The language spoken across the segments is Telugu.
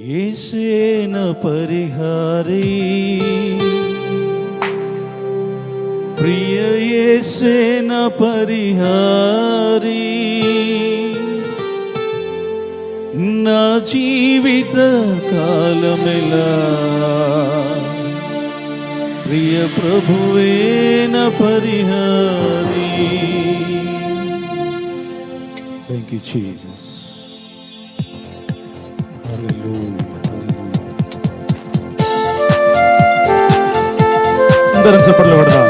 యేసేన పరిహారీ, ప్రియ యేసేన పరిహారీ, నా జీవిత కాలమెలా ప్రియ ప్రభువేన పరిహారీ. Thank you Jesus. అందరం చప్పట్లు కొడదాం.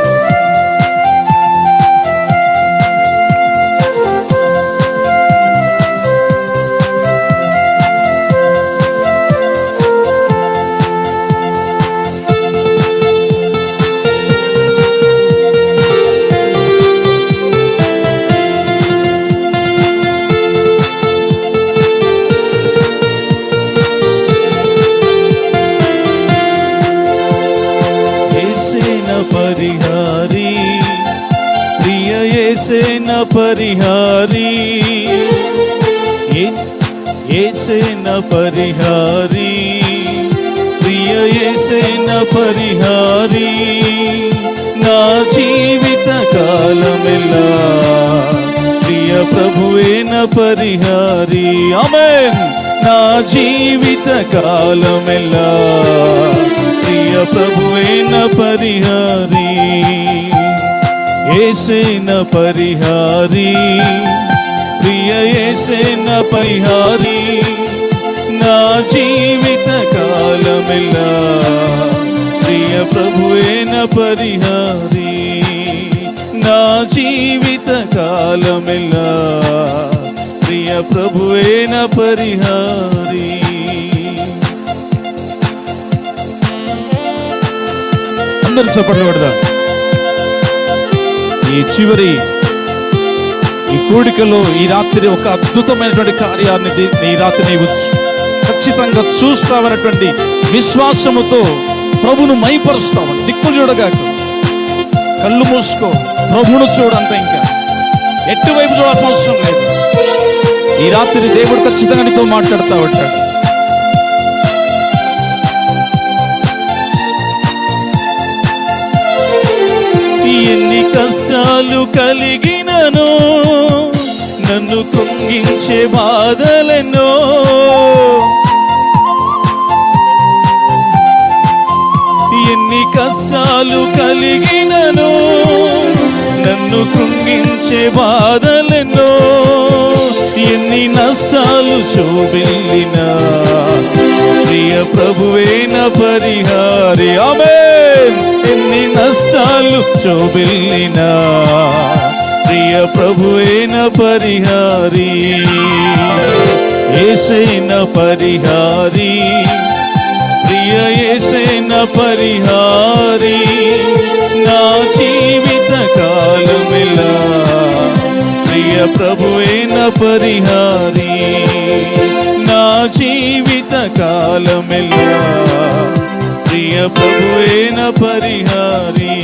పరిహారీ, ప్రియ యేసేన పరిహారీ, యేసేన పరిహారీ, ప్రియ యేసేన పరిహారీ, నా జీవిత కాలమెలా ప్రియ ప్రభువేన పరిహారీ. ఆమేన్. నా జీవిత కాలమెలా ప్రియ ప్రభువేన పరిహారీ, యేసేన పరిహారీ, ప్రియ యేసేన పరిహారీ, నా జీవిత కాలమెలా ప్రియ ప్రభువేన పరిహారీ, నా జీవిత కాలమెలా ప్రియ ప్రభువేన పరిహారీ. అందరూ చప్పట్లు కొడదాం. ఈ చివరి ఈ కూడికలో ఈ రాత్రి ఒక అద్భుతమైనటువంటి కార్యాన్ని ఈ రాత్రి నీవు ఖచ్చితంగా చూస్తావన్నటువంటి విశ్వాసముతో ప్రభును మైపరుస్తావు. దిక్కులు చూడగా కళ్ళు మూసుకో, ప్రభును చూడంత, ఇంకా ఎటువైపు చూడాల్సిన అవసరం లేదు. ఈ రాత్రి దేవుడు ఖచ్చితంగా నీతో మాట్లాడుతూ ఉంటాడు. ఎన్ని కష్టాలు కలిగినను, నన్ను కుంగించే బాధలెన్నో, ఎన్ని కష్టాలు కలిగినను, నన్ను కృంగించే బాధలెన్నో, ఎన్ని నష్టాలు శోభిల్లినా ప్రియ ప్రభువేన పరిహారీ. ఆమేన్. ఎన్ని నష్టాలు శోభిల్లినా ప్రియ ప్రభువేన పరిహారీ, యేసేన పరిహారీ, ప్రియ యేసేన పరిహారీ, నా జీవిత కాలమెలా ప్రియ ప్రభువేన పరిహారీ, నా జీవిత కాలమెలా ప్రియ ప్రభువేన పరిహారీ.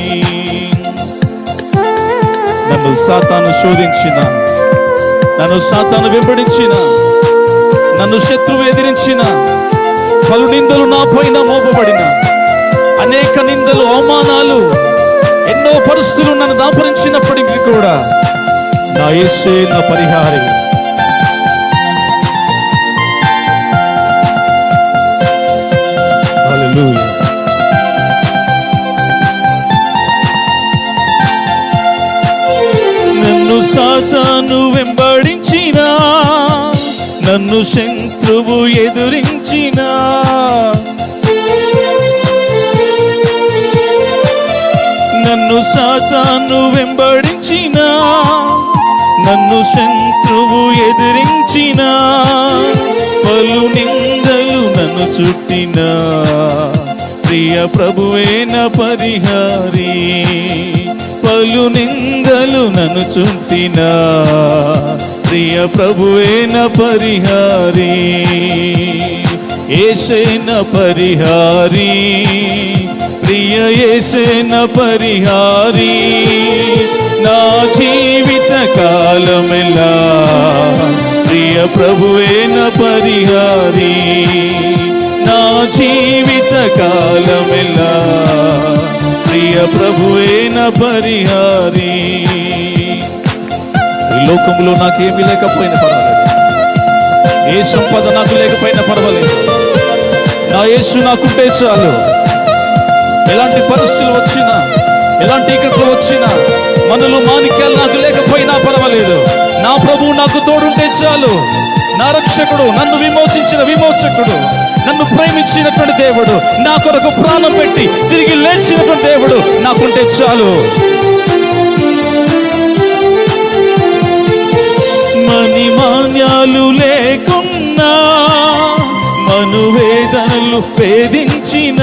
నన్ను సాతాను శోధించిన, నన్ను సాతాను వెంబడించిన, నన్ను శత్రువు ఎదిరించిన, పలు నిందలు నా పైన మోపబడిన, అనేక నిందలు, అవమానాలు, ఎన్నో పరిస్థితులు నన్ను దాపరించినప్పటికీ కూడా నా యేసేన పరిహారీ, హల్లెలూయా. నన్ను సాతాను వెంబడించిన, నన్ను శత్రువు ఎదురించిన, నన్ను సాతాను వెంబడించిన, నన్ను శత్రువు ఎదిరించిన, పలు నిందలు నన్ను చుట్టిన ప్రియ ప్రభువేన పరిహారీ, పలు నిందలు నన్ను చుట్టిన ప్రియ ప్రభువేన పరిహారీ, యేసేన పరిహారీ, ప్రియ యేసేన పరిహారీ, నా జీవిత కాలమెలా ప్రియ ప్రభువేన పరిహారీ, నా జీవిత కాలమెల్లా ప్రియ ప్రభువేన పరిహారి. ఈ లోకంలో నాకేమీ లేకపోయినా పర్వాలేదు, ఏ సంపద నాకు లేకపోయినా పర్వాలేదు, నా యేసు నాకుంటే చాలు. ఎలాంటి పరిస్థితులు వచ్చినా, ఎలాంటి ఇక్కట్లు వచ్చినా, మనలో మాణిక్యాలు నాకు లేకపోయినా పర్వాలేదు, నా ప్రభువు నాకు తోడుంటే చాలు. నా రక్షకుడు, నన్ను విమోచించిన విమోచకుడు, నన్ను ప్రేమించినటువంటి దేవుడు, నా కొరకు ప్రాణం పెట్టి తిరిగి లేచినటువంటి దేవుడు నాకుంటే చాలు. మణిమాన్యాలు లేకున్నా, మనువేదనలు వేధించిన,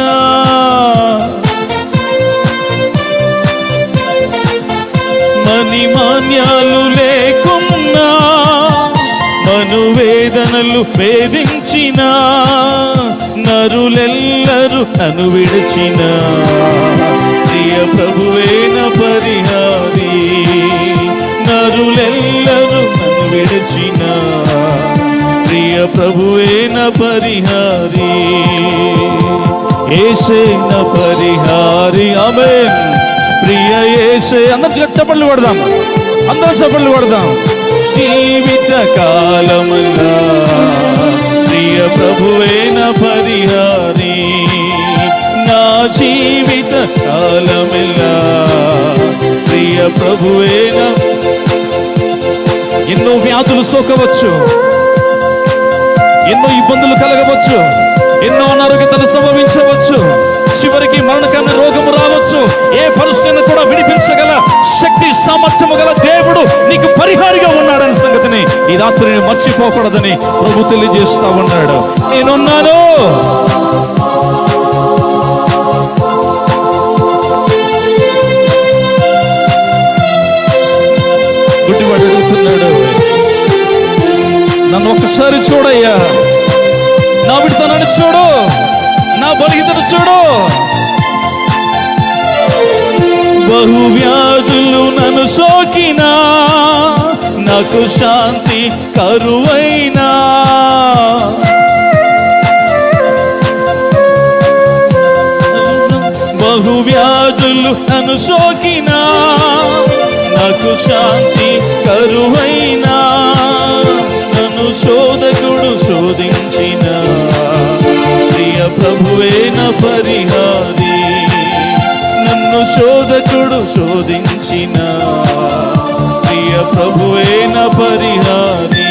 మణిమాన్యాలు లేకున్నా, మనువేదనలు వేధించిన, నరులెల్లరూ నన్ను విడిచిన, ప్రియ ప్రభువేన పరిహారి. నరులెల్లరూ నన్ను విడిచిన, ప్రియ ప్రభువేన పరిహారి. యేసేన పరిహారి. ఆమేన్. ప్రియ యేసే. అందరూ చప్పట్లు కొడదాం, అందరూ చప్పట్లు కొడదాం. జీవిత కాలమల్లా ప్రియ ప్రభువేన పరిహారి. నా జీవిత కాలమెల్లా ప్రియ ప్రభువేన. ఎన్నో వ్యాధులు సోకవచ్చు, ఎన్నో ఇబ్బందులు కలగవచ్చు, ఎన్నో అనారోగ్యతలు సంభవించవచ్చు, చివరికి మరణకరమైన రోగము రావచ్చు. ఏ పరిస్థితిని కూడా విడిపించగల శక్తి సామర్థ్యము గల దేవుడు నీకు పరిహారిగా ఉన్నాడనే సంగతిని ఈ రాత్రి మర్చిపోకూడదని ప్రభు తెలియజేస్తా ఉన్నాడు. నేనున్నాను. గుడ్డివాడు అడుగుతున్నాడు, నన్ను ఒక్కసారి చూడయ్యా, నా విడతనని చూడు, నా బలిగితను చూడు. బహు వ్యాధులు నన్ను సోకినా, నాకు శాంతి కరువైనా, బహు వ్యాధులు నన్ను సోకినా, నాకు శాంతి కరువైనా, నన్ను శోధకుడు శోధించిన, ప్రియ ప్రభువేన పరిహారి. నన్ను శోధకుడు శోధించిన, ప్రియ ప్రభువేన పరిహారి.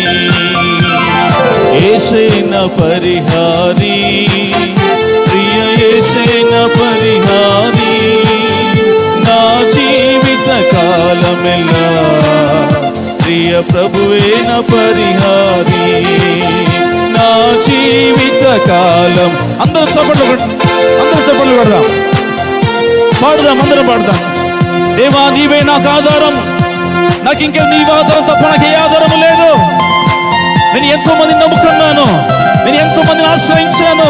యేసేన పరిహారి. ప్రియ యేసేన పరిహారి. నా జీవిత కాలమెల్లా ప్రియ ప్రభువేన పరిహారి. నా జీవిత కాలం. అందరూ చప్పట్లు కొడదాం, పాడుదాం, అందరం పాడదాం. దేవా నీవే నాకు ఆధారం, నాకు ఇంకా నీ ఆధారం తప్ప నాకు ఏ ఆధారము లేదు. నేను ఎంతో మందిని నమ్ముకున్నాను, నేను ఎంతో మందిని ఆశ్రయించాను,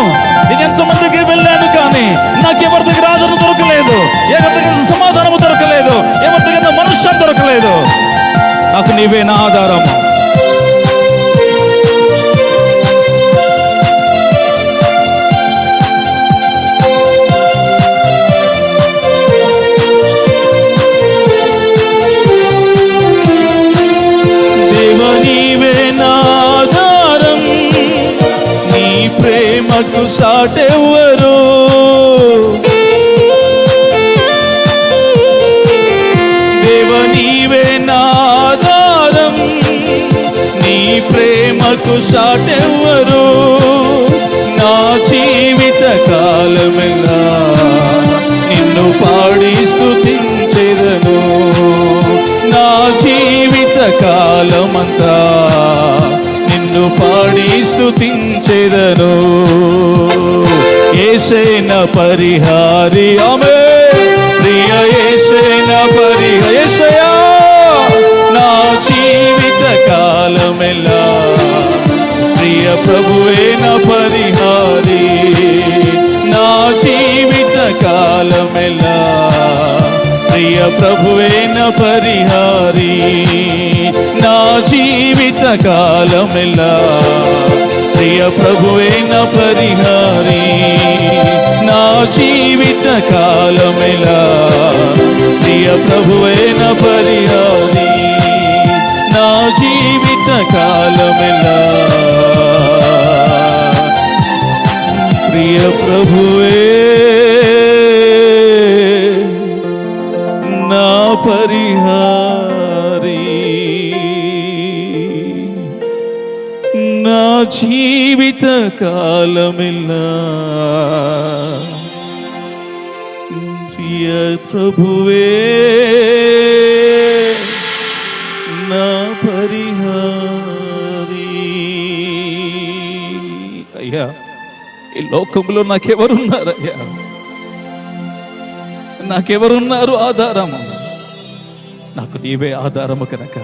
నేను ఎంతో మంది దగ్గర వెళ్ళాను, కానీ నాకు ఎవరి దగ్గర ఆధారం దొరకలేదు, ఎవరి దగ్గర సమాధానము దొరకలేదు, ఎవరి దగ్గర మనుష్యం దొరకలేదు. నాకు నీవే నా ఆధారము. ప్రేమకు సాటెవ్వరు, దేవ నీవే నా ఆధారం, నీ ప్రేమకు సాటెవ్వరు. నా జీవిత కాలమెల్లా నిన్ను పాడి స్తుతించెదను, నా జీవిత కాలమంతా నిన్ను పాడి స్తుతించెదను. యేసేన పరిహారి. ఆమేన్. ప్రియ యేసేన పరిహారి. యేసయ్యా నా జీవిత కాలమెల్లా ప్రియ ప్రభువేన పరిహారి. నా జీవిత కాలమెల్లా ప్రియ ప్రభువేన పరిహారి. నా జీవిత కాలమెల్లా ప్రియ ప్రభువే నా పరిహారి నా జీవిత కాలమెలా, ప్రియ ప్రభువే నా పరిహారి నా జీవిత కాలమెలా, ప్రియ ప్రభువే నా పరిహారి నా జీవిత కాలమెల్లా, ప్రియ ప్రభువే నా పరిహారి. అయ్యా, ఈ లోకంలో నాకెవరున్నారయ్యా? నాకెవరున్నారు ఆధారము? నాకు నీవే ఆధారము కనుక